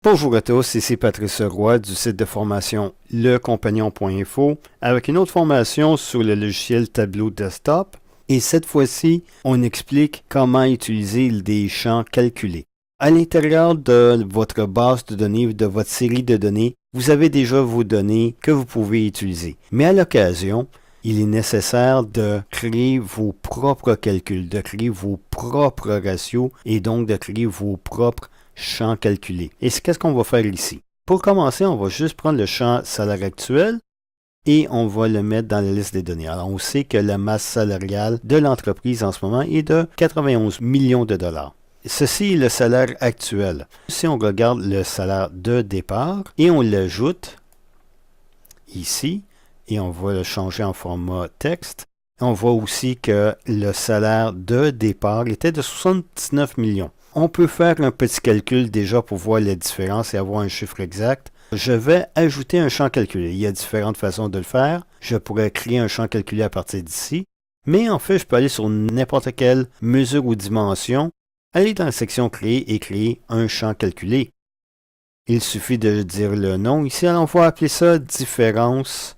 Bonjour à tous, ici Patrice Roy du site de formation lecompagnon.info avec une autre formation sur le logiciel Tableau Desktop. Et cette fois-ci, on explique comment utiliser des champs calculés. À l'intérieur de votre base de données, de votre série de données, vous avez déjà vos données que vous pouvez utiliser. Mais à l'occasion, il est nécessaire de créer vos propres calculs, de créer vos propres ratios et donc de créer vos propres champ calculé. Et qu'est-ce qu'on va faire ici? Pour commencer, on va juste prendre le champ salaire actuel et on va le mettre dans la liste des données. Alors, on sait que la masse salariale de l'entreprise en ce moment est de 91 millions de dollars. Ceci est le salaire actuel. Si on regarde le salaire de départ et on l'ajoute ici et on va le changer en format texte, on voit aussi que le salaire de départ était de 79 millions. On peut faire un petit calcul déjà pour voir la différence et avoir un chiffre exact. Je vais ajouter un champ calculé. Il y a différentes façons de le faire. Je pourrais créer un champ calculé à partir d'ici. Mais en fait, je peux aller sur n'importe quelle mesure ou dimension, aller dans la section Créer et créer un champ calculé. Il suffit de dire le nom. Ici, on va appeler ça Différence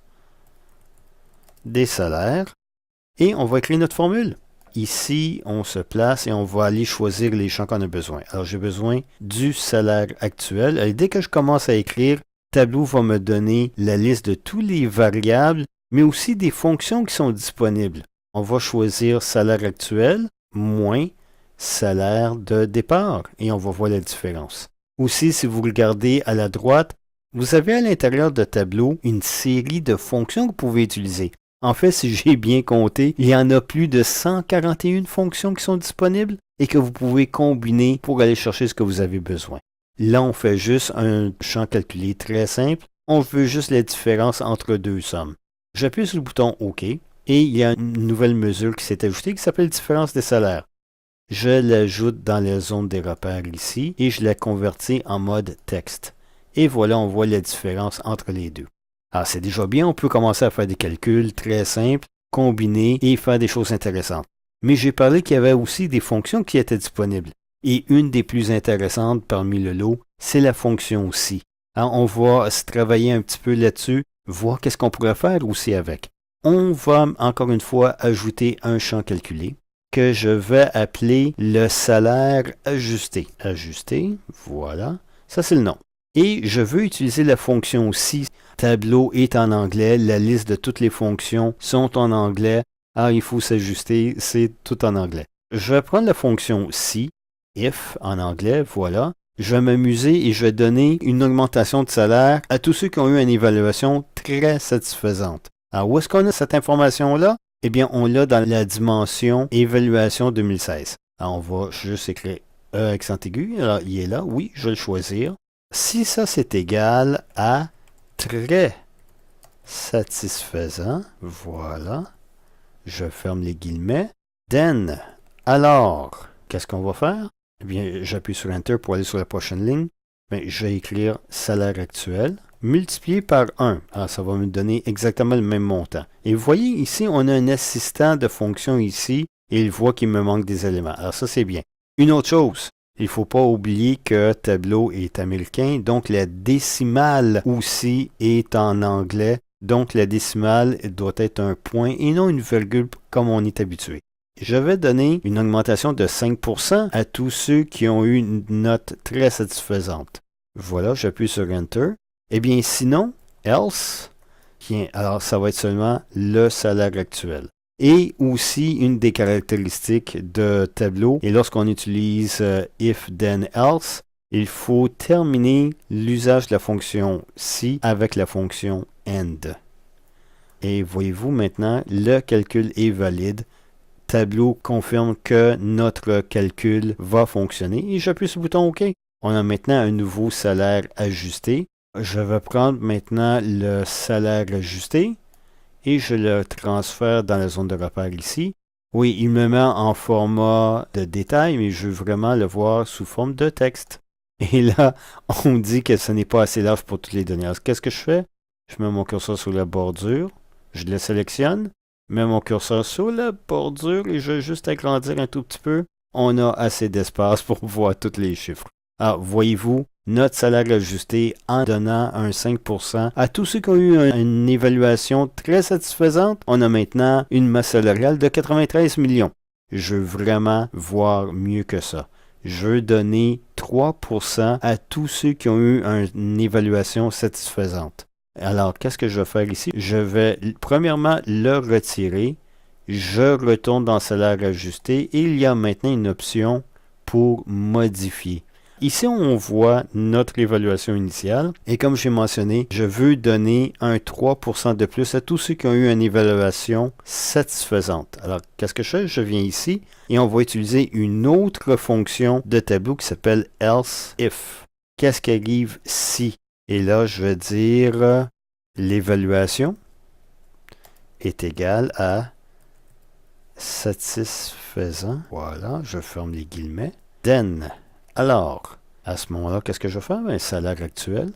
des salaires. Et on va créer notre formule. Ici, on se place et on va aller choisir les champs qu'on a besoin. Alors, j'ai besoin du salaire actuel. Et dès que je commence à écrire, Tableau va me donner la liste de tous les variables, mais aussi des fonctions qui sont disponibles. On va choisir salaire actuel moins salaire de départ et on va voir la différence. Aussi, si vous regardez à la droite, vous avez à l'intérieur de Tableau une série de fonctions que vous pouvez utiliser. En fait, si j'ai bien compté, il y en a plus de 141 fonctions qui sont disponibles et que vous pouvez combiner pour aller chercher ce que vous avez besoin. Là, on fait juste un champ calculé très simple. On veut juste la différence entre deux sommes. J'appuie sur le bouton OK et il y a une nouvelle mesure qui s'est ajoutée qui s'appelle différence des salaires. Je l'ajoute dans la zone des repères ici et je la convertis en mode texte. Et voilà, on voit la différence entre les deux. Alors, c'est déjà bien, on peut commencer à faire des calculs très simples, combiner et faire des choses intéressantes. Mais j'ai parlé qu'il y avait aussi des fonctions qui étaient disponibles. Et une des plus intéressantes parmi le lot, c'est la fonction si. Alors, on va se travailler un petit peu là-dessus, voir qu'est-ce qu'on pourrait faire aussi avec. On va encore une fois ajouter un champ calculé que je vais appeler le salaire ajusté. Ajusté, voilà, ça c'est le nom. Et je veux utiliser la fonction si. Tableau est en anglais, la liste de toutes les fonctions sont en anglais. Ah, il faut s'ajuster, c'est tout en anglais. Je vais prendre la fonction si, if en anglais, voilà. Je vais m'amuser et je vais donner une augmentation de salaire à tous ceux qui ont eu une évaluation très satisfaisante. Alors, où est-ce qu'on a cette information-là? Eh bien, on l'a dans la dimension évaluation 2016. Alors, on va juste écrire E accent aigu. Alors, il est là, oui, je vais le choisir. Si ça, c'est égal à très satisfaisant, voilà, je ferme les guillemets, then, alors, qu'est-ce qu'on va faire? Eh bien, j'appuie sur Enter pour aller sur la prochaine ligne, bien, je vais écrire salaire actuel, multiplié par 1, alors ça va me donner exactement le même montant. Et vous voyez, ici, on a un assistant de fonction ici, et il voit qu'il me manque des éléments, alors ça c'est bien. Une autre chose, il ne faut pas oublier que Tableau est américain, donc la décimale aussi est en anglais. Donc la décimale doit être un point et non une virgule comme on est habitué. Je vais donner une augmentation de 5% à tous ceux qui ont eu une note très satisfaisante. Voilà, j'appuie sur Enter. Eh bien sinon, else, bien, alors ça va être seulement le salaire actuel. Et aussi, une des caractéristiques de Tableau, et lorsqu'on utilise if, then, else, il faut terminer l'usage de la fonction si avec la fonction end. Et voyez-vous maintenant, le calcul est valide. Tableau confirme que notre calcul va fonctionner et j'appuie sur le bouton OK. On a maintenant un nouveau salaire ajusté. Je vais prendre maintenant le salaire ajusté. Et je le transfère dans la zone de repère ici. Oui, il me met en format de détail, mais je veux vraiment le voir sous forme de texte. Et là, on dit que ce n'est pas assez large pour toutes les données. Alors, qu'est-ce que je fais? Je mets mon curseur sur la bordure, je le sélectionne, mets mon curseur sur la bordure et je vais juste agrandir un tout petit peu. On a assez d'espace pour voir tous les chiffres. Alors, voyez-vous, notre salaire ajusté en donnant un 5% à tous ceux qui ont eu une évaluation très satisfaisante. On a maintenant une masse salariale de 93 millions. Je veux vraiment voir mieux que ça. Je veux donner 3% à tous ceux qui ont eu une évaluation satisfaisante. Alors, qu'est-ce que je vais faire ici? Je vais premièrement le retirer. Je retourne dans le salaire ajusté et il y a maintenant une option pour modifier. Ici, on voit notre évaluation initiale et comme j'ai mentionné, je veux donner un 3% de plus à tous ceux qui ont eu une évaluation satisfaisante. Alors, qu'est-ce que je fais? Je viens ici et on va utiliser une autre fonction de tableau qui s'appelle else if. Qu'est-ce qui arrive si? Et là, je vais dire l'évaluation est égale à satisfaisant. Voilà, je ferme les guillemets. Then. Alors, à ce moment-là, qu'est-ce que je vais faire? Un salaire actuel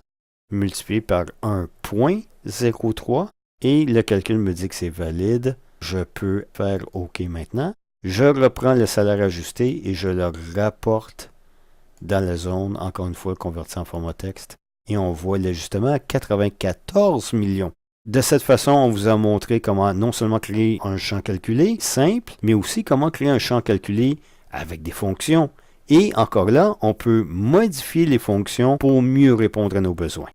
multiplié par 1,03 et le calcul me dit que c'est valide. Je peux faire OK maintenant. Je reprends le salaire ajusté et je le rapporte dans la zone, encore une fois, converti en format texte. Et on voit l'ajustement à 94 millions. De cette façon, on vous a montré comment non seulement créer un champ calculé simple, mais aussi comment créer un champ calculé avec des fonctions. Et encore là, on peut modifier les fonctions pour mieux répondre à nos besoins.